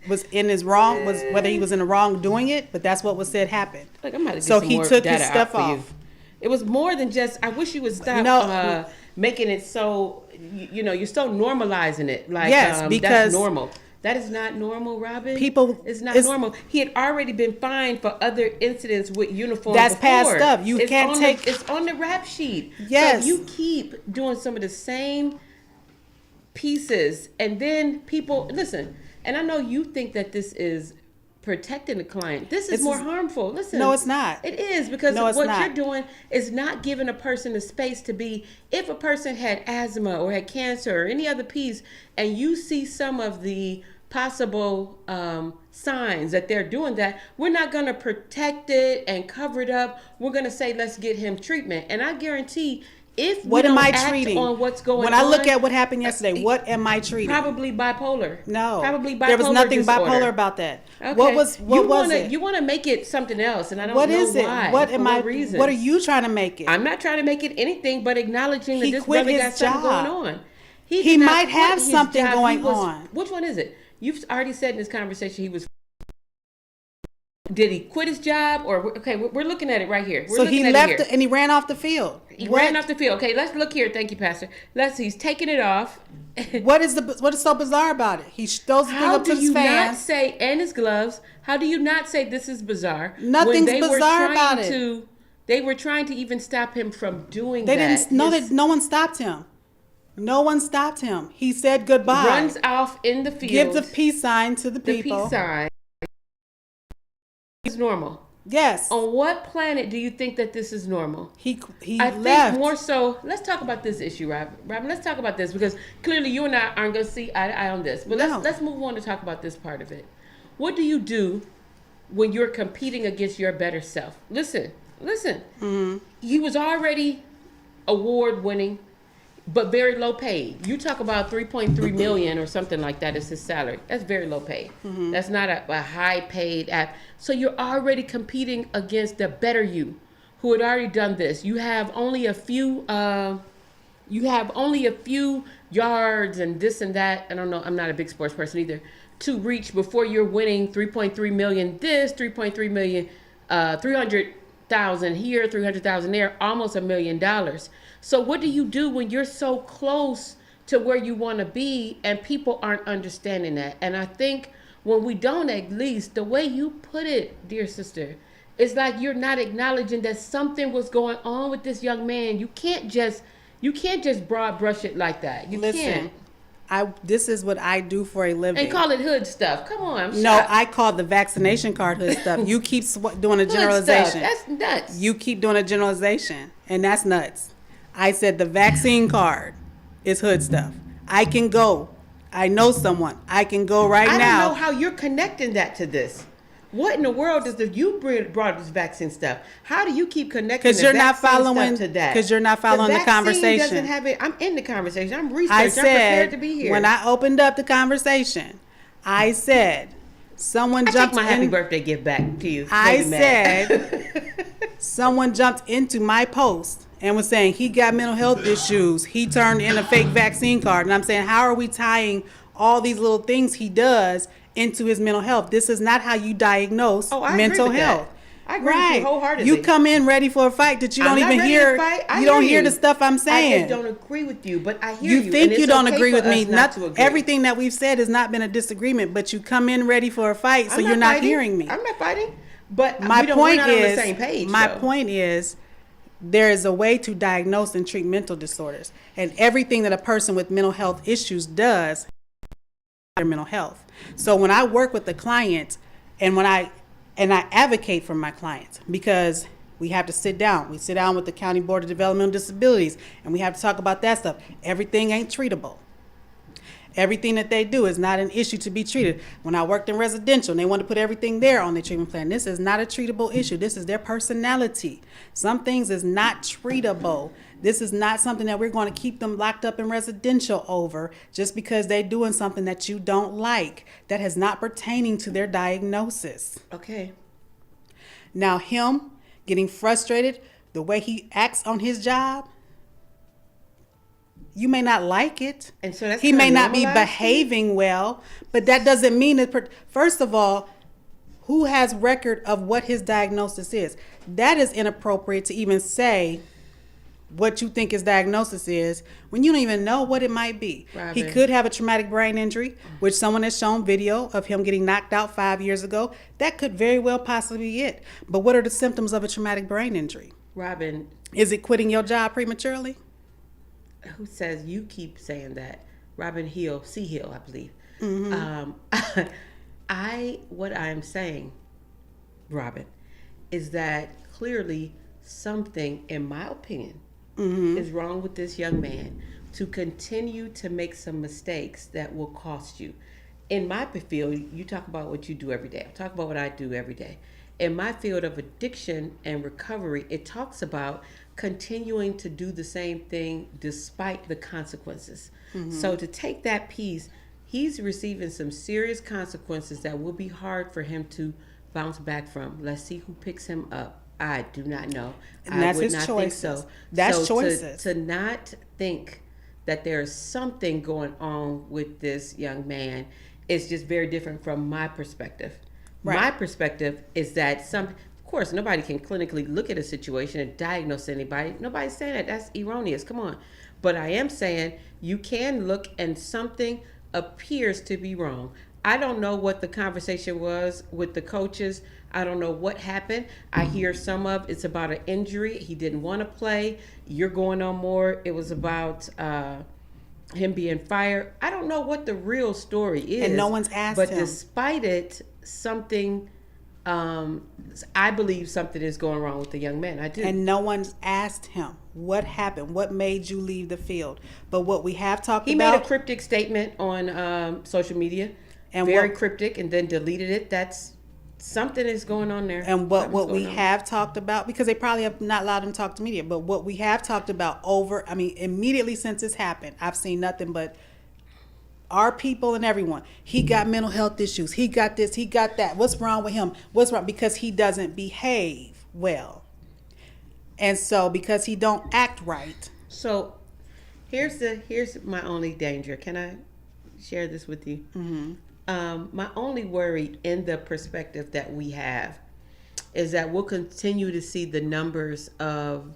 was in his wrong, whether he was in the wrong doing it, but that's what was said happened. Look, I'm about to get so some he more took data his stuff out for off. You. It was more than just. I wish you would stop making it so. You're so normalizing it. Like yes, because that's normal. That is not normal, Robyn. It's not normal. He had already been fined for other incidents with uniforms. That's past stuff. It's on the rap sheet. Yes. So you keep doing some of the same pieces, and then people listen. And I know you think that this is protecting the client. This is more harmful. Listen. No, it's not. It is, because you're doing is not giving a person the space to be. If a person had asthma or had cancer or any other piece, and you see some of the possible signs that they're doing that, we're not going to protect it and cover it up. We're going to say, let's get him treatment. And I guarantee if we don't act on what's going on. When I look at what happened yesterday, what am I treating? Probably bipolar. No. Probably bipolar. There was nothing disorder. bipolar about that. Okay. What was it? You want to make it something else, and I don't what know is it? why. What am I? Reasons. What are you trying to make it? I'm not trying to make it anything but acknowledging that this brother got something going on. He might have something going on. Which one is it? You've already said in this conversation he was. Did he quit his job, or we're looking at it right here. So he left and he ran off the field. He ran off the field. Okay, let's look here. Thank you, Pastor. He's taking it off. What is so bizarre about it? He throws the thing up to his fans. How do you not say, and his gloves? How do you not say this is bizarre? Nothing's bizarre about it. They were trying to even stop him from doing that. Didn't. No one stopped him. No one stopped him. He said goodbye. Runs off in the field. Gives a peace sign to the the people. peace sign. Is normal. Yes. On what planet do you think that this is normal? He I left. think more so. Let's talk about this issue, Robyn. Let's talk about this because clearly you and I aren't going to see eye to eye on this. But No. let's move on to talk about this part of it. What do you do when you're competing against your better self? Listen. Mm-hmm. He was already award winning, but very low paid. You talk about 3.3 million or something like that is his salary. That's very low paid. Mm-hmm. That's not a high paid app. So you're already competing against the better you, who had already done this. You have only a few. Yards and this and that. I don't know. I'm not a big sports person either. To reach before you're winning 3.3 million. This 3.3 million. 300,000 here, 300,000 there, almost $1 million. So what do you do when you're so close to where you want to be and people aren't understanding that? And I think when we don't, at least the way you put it, dear sister, it's like you're not acknowledging that something was going on with this young man. You can't just broad brush it like that. You Listen, can't. This is what I do for a living. And call it hood stuff. Come on. I'm No, shocked. I call the vaccination card hood stuff. You keep doing a Hood generalization. stuff. That's nuts. You keep doing a generalization, and that's nuts. I said the vaccine card is hood stuff. I can go. I know someone. I can go right I now. don't know how you're connecting that to this. What in the world is this? You brought this vaccine stuff. How do you keep connecting? Because you're not following. to that? Because you're not following the conversation. Doesn't have it. I'm in the conversation. I'm researching. I I'm prepared to said be here. when I opened up the conversation, I said someone I jumped take my happy in. birthday gift back to you. I Baby Mac. said someone jumped into my post and was saying he got mental health issues. He turned in a fake vaccine card. And I'm saying, how are we tying all these little things he does into his mental health? This is not how you diagnose I mental agree with health. that. I agree with you wholeheartedly. You come in ready for a fight that you I'm don't not even ready hear. to fight. I You don't hear hear you. the stuff I'm I saying. just don't agree with you, but I hear you. You think and you it's don't okay agree with for me. us not to agree. Everything that we've said has not been a disagreement, but you come in ready for a fight, so I'm you're not fighting. hearing me. I'm not fighting. But My we're point not is, on the same page. my though. point is, there is a way to diagnose and treat mental disorders, and everything that a person with mental health issues does, their mental health. So when I work with the client, and I advocate for my clients, because we have to sit down. We sit down with the County Board of Developmental Disabilities, and we have to talk about that stuff. Everything ain't treatable. Everything that they do is not an issue to be treated. When I worked in residential and they want to put everything there on their treatment plan, this is not a treatable issue. This is their personality. Some things is not treatable. This is not something that we're going to keep them locked up in residential over just because they're doing something that you don't like, that is not pertaining to their diagnosis. Okay. Now, him getting frustrated, the way he acts on his job, you may not like it. And so that's he may kinda not be normalized behaving well, but that doesn't mean that. First of all, who has record of what his diagnosis is? That is inappropriate to even say what you think his diagnosis is when you don't even know what it might be. Robyn. He could have a traumatic brain injury, which someone has shown video of him getting knocked out 5 years ago. That could very well possibly be it. But what are the symptoms of a traumatic brain injury? Robyn, Is it quitting your job prematurely? who says you keep saying that? Robyn Hill, C. Hill, I believe. What I'm saying, Robyn, is that clearly something, in my opinion, is wrong with this young man to continue to make some mistakes that will cost you. In my field, you talk about what you do every day. I talk about what I do every day. In my field of addiction and recovery, it talks about continuing to do the same thing despite the consequences. So to take that piece, he's receiving some serious consequences that will be hard for him to bounce back from. Let's see who picks him up. I do not know. And that's I would his not choices. think so. That's so choices. To not think that there is something going on with this young man is just very different from my perspective. Right. My perspective is that of course, nobody can clinically look at a situation and diagnose anybody. Nobody's saying that. That's erroneous. Come on. But I am saying you can look and something appears to be wrong. I don't know what the conversation was with the coaches. I don't know what happened. I hear some of it's about an injury. He didn't want to play. You're going on more. It was about him being fired. I don't know what the real story is. And no one's asked but him. But despite it, something, I believe something is going wrong with the young man. I do. And no one's asked him what happened, what made you leave the field. But what we have talked about. He made a cryptic statement on social media, and very cryptic, and then deleted it. That's something is going on there. And what we have talked about, because they probably have not allowed him to talk to media, but what we have talked about immediately since this happened, I've seen nothing but our people and everyone. He got mental health issues. He got this, he got that. What's wrong with him? What's wrong? Because he doesn't behave well. And so because he don't act right. So here's my only danger. Can I share this with you? Mm-hmm. My only worry in the perspective that we have is that we'll continue to see the numbers of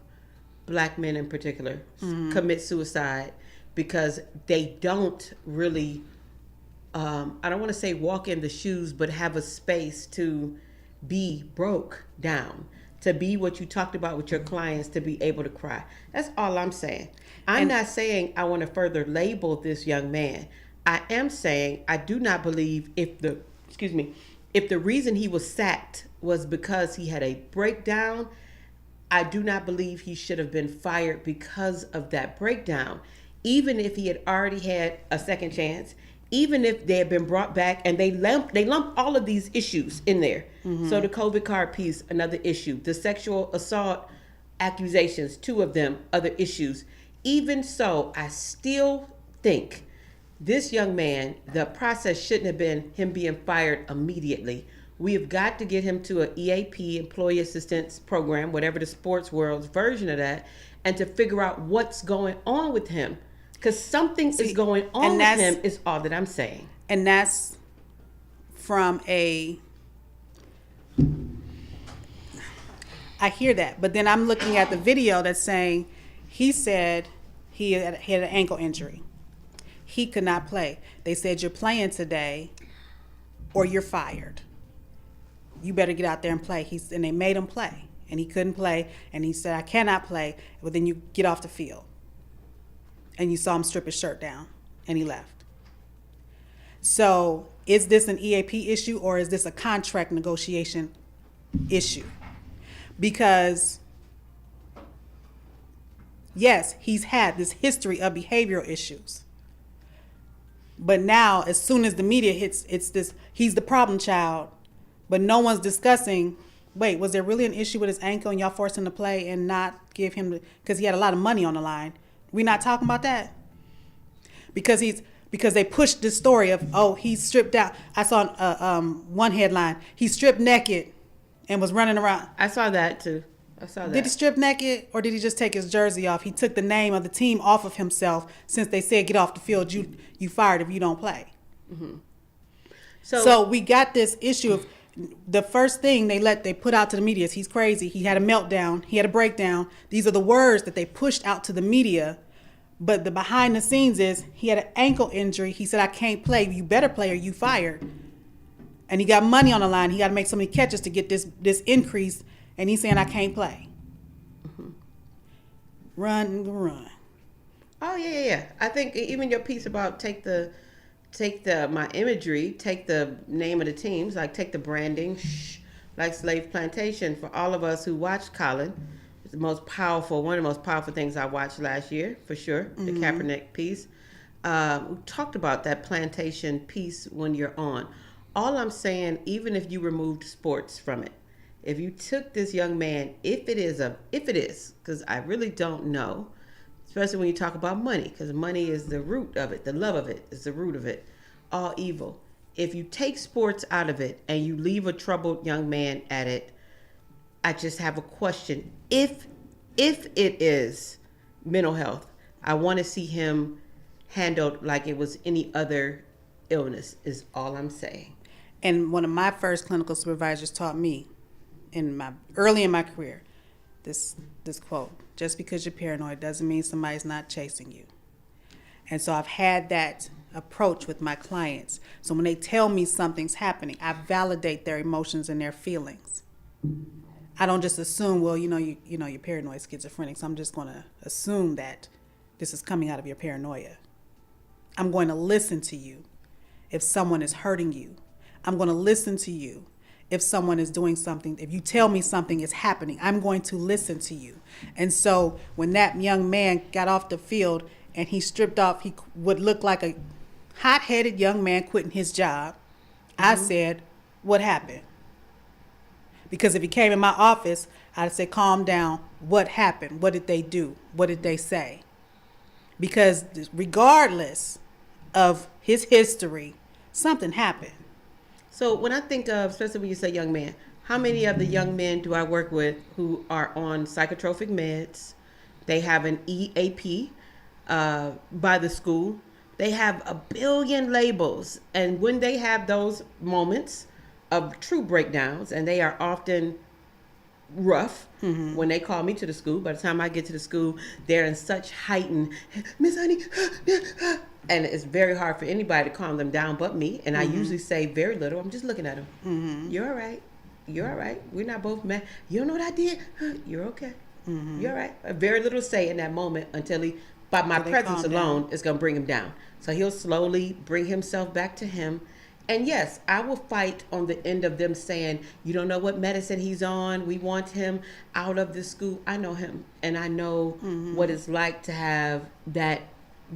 Black men in particular commit suicide because they don't really, I don't want to say walk in the shoes, but have a space to be broke down, to be what you talked about with your clients, to be able to cry. That's all I'm saying. I'm not saying I want to further label this young man. I am saying I do not believe if the reason he was sacked was because he had a breakdown, I do not believe he should have been fired because of that breakdown. Even if he had already had a second chance, even if they had been brought back, and they lump all of these issues in there. Mm-hmm. So the COVID card piece, another issue. The sexual assault accusations, 2 of them, other issues. Even so, I still think this young man, the process shouldn't have been him being fired immediately. We have got to get him to an EAP, Employee Assistance Program, whatever the sports world's version of that, and to figure out what's going on with him. Because something is going on with him is all that I'm saying. And that's from I hear that, but then I'm looking at the video that's saying he said he had an ankle injury. He could not play. They said, you're playing today or you're fired. You better get out there and play. And they made him play. And he couldn't play. And he said, I cannot play. Well, then you get off the field. And you saw him strip his shirt down. And he left. So is this an EAP issue or is this a contract negotiation issue? Because, yes, he's had this history of behavioral issues. But now, as soon as the media hits, it's this, he's the problem child. But no one's discussing, wait, was there really an issue with his ankle and y'all forced him to play and not give him, because he had a lot of money on the line. We not talking about that? Because they pushed this story of, oh, he's stripped out. I saw one headline, he stripped naked and was running around. I saw that too. I saw that. Did he strip naked or did he just take his jersey off? He took the name of the team off of himself since they said get off the field, you fired if you don't play. Mm-hmm. So we got this issue of the first thing they put out to the media is he's crazy. He had a meltdown. He had a breakdown. These are the words that they pushed out to the media. But the behind the scenes is he had an ankle injury. He said, I can't play. You better play or you fired. And he got money on the line. He got to make so many catches to get this increase. And he's saying, I can't play. Mm-hmm. Run. Oh, yeah. I think even your piece about take my imagery, take the name of the teams, like take the branding, like Slave Plantation. For all of us who watched Colin, it's one of the most powerful things I watched last year, for sure, mm-hmm. The Kaepernick piece. We talked about that plantation piece when you're on. All I'm saying, even if you removed sports from it, if you took this young man, if it is, because I really don't know, especially when you talk about money, because money is the root of it, the love of it is the root of it, all evil. If you take sports out of it and you leave a troubled young man at it, I just have a question. If it is mental health, I want to see him handled like it was any other illness, is all I'm saying. And one of my first clinical supervisors taught me early in my career, this quote, just because you're paranoid doesn't mean somebody's not chasing you. And so I've had that approach with my clients. So when they tell me something's happening, I validate their emotions and their feelings. I don't just assume, well, you're paranoid schizophrenic, so I'm just going to assume that this is coming out of your paranoia. I'm going to listen to you if someone is hurting you. I'm going to listen to you if someone is doing something. If you tell me something is happening, I'm going to listen to you. And so when that young man got off the field and he stripped off, he would look like a hot-headed young man quitting his job. I said, what happened? Because if he came in my office, I'd say, calm down. What happened? What did they do? What did they say? Because regardless of his history, something happened. So when I think of, especially when you say young man, how many of the young men do I work with who are on psychotropic meds? They have an EAP by the school. They have a billion labels. And when they have those moments of true breakdowns, and they are often rough when they call me to the school. By the time I get to the school, they're in such heightened, Miss Honey, and it's very hard for anybody to calm them down but me. And I usually say very little. I'm just looking at them. You're all right. You're all right. We're not both mad. You don't know what I did? You're okay. You're all right. Very little to say in that moment until he, by my presence alone, is going to bring him down. So he'll slowly bring himself back to him. And yes, I will fight on the end of them saying, you don't know what medicine he's on. We want him out of the school. I know him. And I know what it's like to have that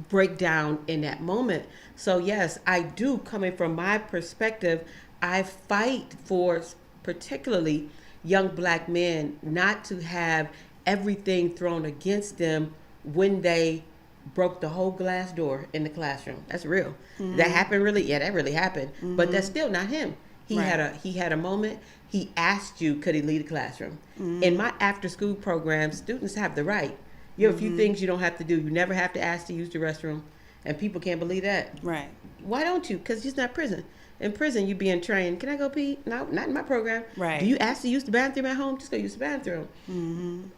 breakdown in that moment. So yes, I do, coming from my perspective, I fight for particularly young black men not to have everything thrown against them when they broke the whole glass door in the classroom. That's real. That happened really? Yeah, that really happened. But that's still not him. He had a moment. He asked you, could he leave the classroom? In my after school program, students have the right. You have a few things you don't have to do. You never have to ask to use the restroom. And people can't believe that. Right. Why don't you? Because it's not prison. In prison, you being trained. Can I go pee? No, not in my program. Right. Do you ask to use the bathroom at home? Just go use the bathroom.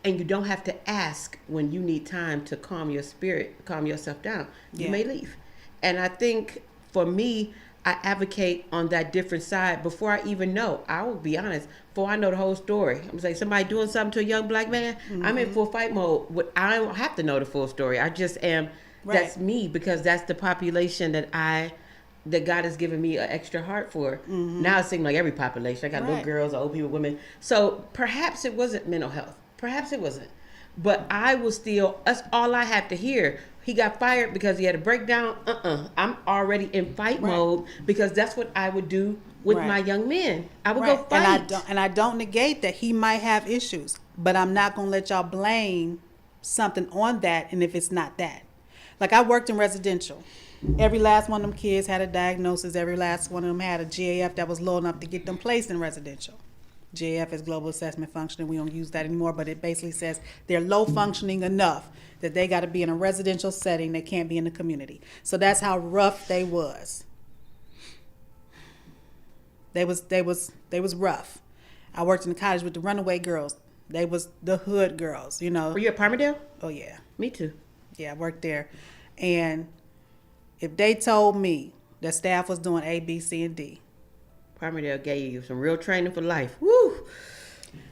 And you don't have to ask when you need time to calm your spirit, calm yourself down. You may leave. And I think for me, I advocate on that different side before I even know. I will be honest. Before I know the whole story, I'm gonna say somebody doing something to a young black man. I'm in full fight mode. I don't have to know the full story. I just am. Right. That's me, because that's the population that God has given me an extra heart for. Now it seems like every population. I got little girls, old people, women. So perhaps it wasn't mental health. Perhaps it wasn't. But I will still, that's all I have to hear. He got fired because he had a breakdown. I'm already in fight mode, because that's what I would do with my young men. I would go fight. And I don't negate that he might have issues, but I'm not going to let y'all blame something on that, and if it's not that. Like, I worked in residential. Every last one of them kids had a diagnosis. Every last one of them had a GAF that was low enough to get them placed in residential. GAF is Global Assessment Functioning. We don't use that anymore, but it basically says they're low functioning enough that they got to be in a residential setting. They can't be in the community. So that's how rough they was. They was rough. I worked in the college with the runaway girls. They was the hood girls, you know. Were you at Palmerdale? Oh, yeah. Me too. Yeah, I worked there. And if they told me that staff was doing A, B, C, and D. Palmerdale gave you some real training for life. Woo!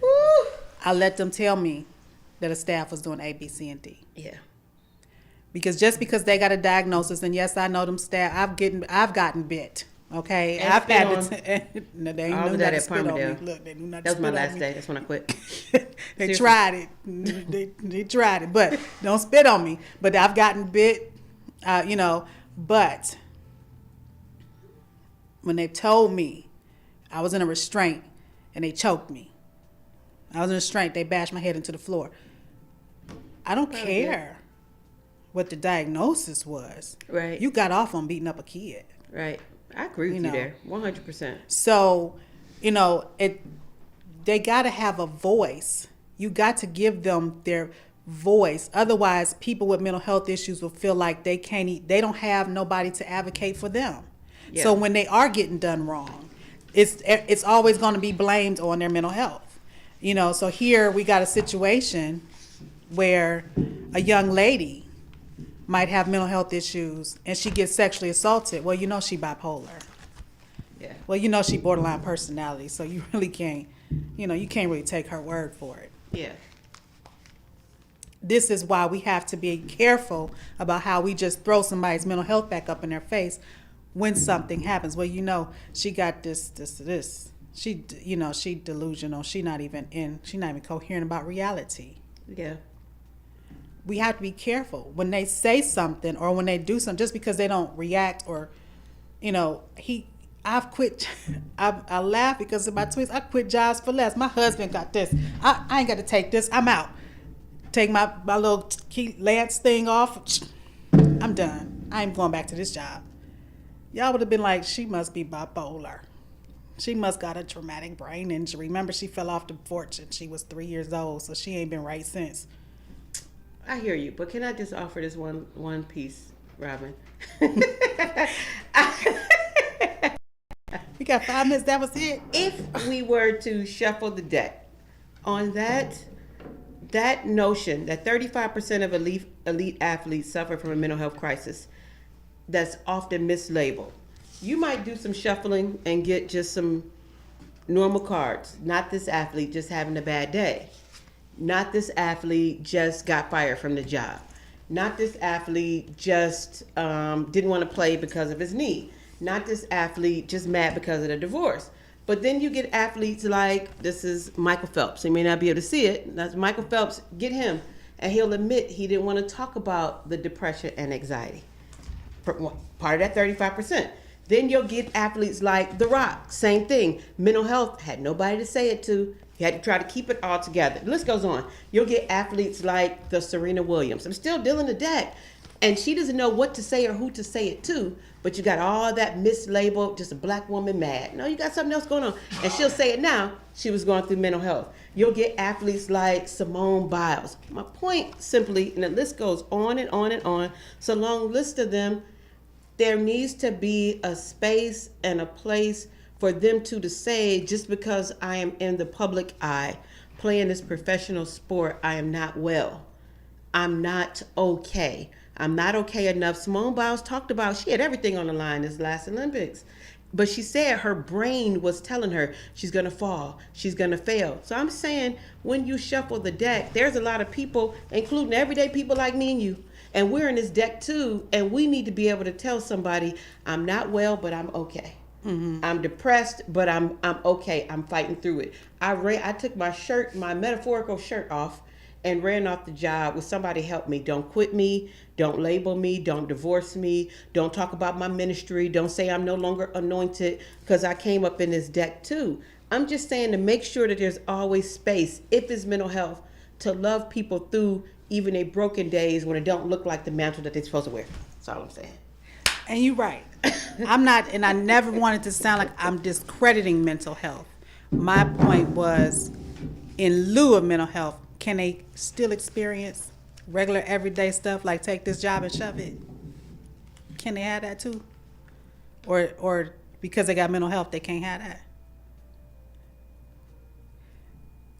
Woo! I let them tell me that a staff was doing A, B, C, and D. Yeah. Because just because they got a diagnosis, and yes, I know them staff, I've gotten bit. Okay, And I've spit had on. to. No, they ain't I know was not at to that spit on me. Palmerdale. Look, they knew not to That was my spit on last me. day. That's when I quit. They Seriously. tried it. They tried it, but don't spit on me. But I've gotten bit, you know. But when they told me I was in a restraint and they choked me, I was in a restraint. They bashed my head into the floor. I don't care what the diagnosis was. Right. You got off on beating up a kid. Right. I agree with you there. 100%. So, you know, they got to have a voice. You got to give them their voice. Otherwise, people with mental health issues will feel like they don't have nobody to advocate for them. Yeah. So when they are getting done wrong, it's always going to be blamed on their mental health. You know, so here we got a situation where a young lady might have mental health issues and she gets sexually assaulted. Well, you know she bipolar. Yeah. Well, you know she borderline personality, so you really can't, you know, you can't really take her word for it. Yeah. this is why we have to be careful about how we just throw somebody's mental health back up in their face when something happens. Well, she got this. She, she delusional. She's not even coherent about reality. Yeah. We have to be careful when they say something or when they do something, just because they don't react or, I've quit. I laugh because of my twins. I quit jobs for less. My husband got this. I ain't got to take this. I'm out. Take my little Lance thing off. I'm done. I ain't going back to this job. Y'all would have been like, she must be bipolar. She must got a traumatic brain injury. Remember, she fell off the porch and she was 3 years old, so she ain't been right since. I hear you, but can I just offer this one piece, Robyn? We got 5 minutes. That was it. If we were to shuffle the deck on that notion that 35% of elite athletes suffer from a mental health crisis, that's often mislabeled. You might do some shuffling and get just some normal cards. Not this athlete just having a bad day. Not this athlete just got fired from the job. Not this athlete just didn't want to play because of his knee. Not this athlete just mad because of the divorce. But then you get athletes like, this is Michael Phelps. You may not be able to see it. That's Michael Phelps. Get him. And he'll admit he didn't want to talk about the depression and anxiety. Part of that 35%. Then you'll get athletes like The Rock. Same thing. Mental health. Had nobody to say it to. He had to try to keep it all together. The list goes on. You'll get athletes like the Serena Williams. I'm still dealing the deck. And she doesn't know what to say or who to say it to. But you got all that mislabeled, just a black woman mad. No, you got something else going on. And she'll say it now. She was going through mental health. You'll get athletes like Simone Biles. My point simply, and the list goes on and on and on. It's a long list of them. There needs to be a space and a place for them to say, just because I am in the public eye, playing this professional sport, I am not well. I'm not okay. I'm not okay enough. Simone Biles talked about, she had everything on the line this last Olympics. But she said her brain was telling her she's going to fall, she's going to fail. So I'm saying, when you shuffle the deck, there's a lot of people, including everyday people like me and you, and we're in this deck too, and we need to be able to tell somebody, I'm not well, but I'm okay. Mm-hmm. I'm depressed, but I'm okay. I'm fighting through it. I took my metaphorical shirt off and ran off the job with somebody help me. Don't quit me. Don't label me. Don't divorce me. Don't talk about my ministry. Don't say I'm no longer anointed, because I came up in this deck too. I'm just saying to make sure that there's always space, if it's mental health, to love people through even their broken days when it don't look like the mantle that they're supposed to wear. That's all I'm saying. And you're right. I'm not, and I never wanted to sound like I'm discrediting mental health. My point was, in lieu of mental health, can they still experience regular everyday stuff like take this job and shove it? Can they have that too? Or because they got mental health, they can't have that?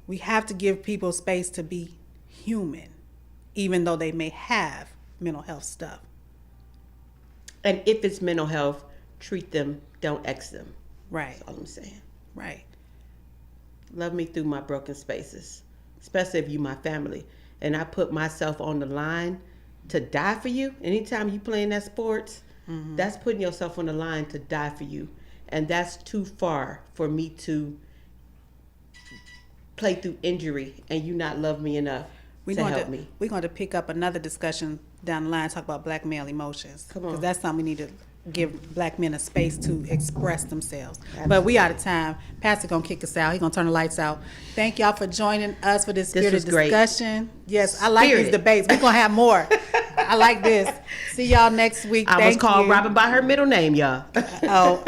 We have to give people space to be human, even though they may have mental health stuff. And if it's mental health, treat them, don't X them. Right. That's all I'm saying. Right. Love me through my broken spaces, especially if you my family. And I put myself on the line to die for you. Anytime you playing that sports, that's putting yourself on the line to die for you. And that's too far for me to play through injury and you not love me enough to help me. We're going to pick up another discussion down the line, talk about black male emotions. Come on. Because that's something we need to give black men a space to express themselves. Absolutely. But we out of time. Pastor going to kick us out. He going to turn the lights out. Thank y'all for joining us for this spirited discussion. Great. Yes, I like these debates. We're going to have more. I like this. See y'all next week. I was called Robyn by her middle name, y'all. Uh-oh.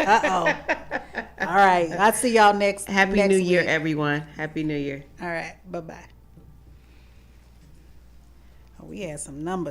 All right. I'll see y'all next Happy New Year, everyone. Happy New Year. All right. Bye-bye. Oh, we had some numbers.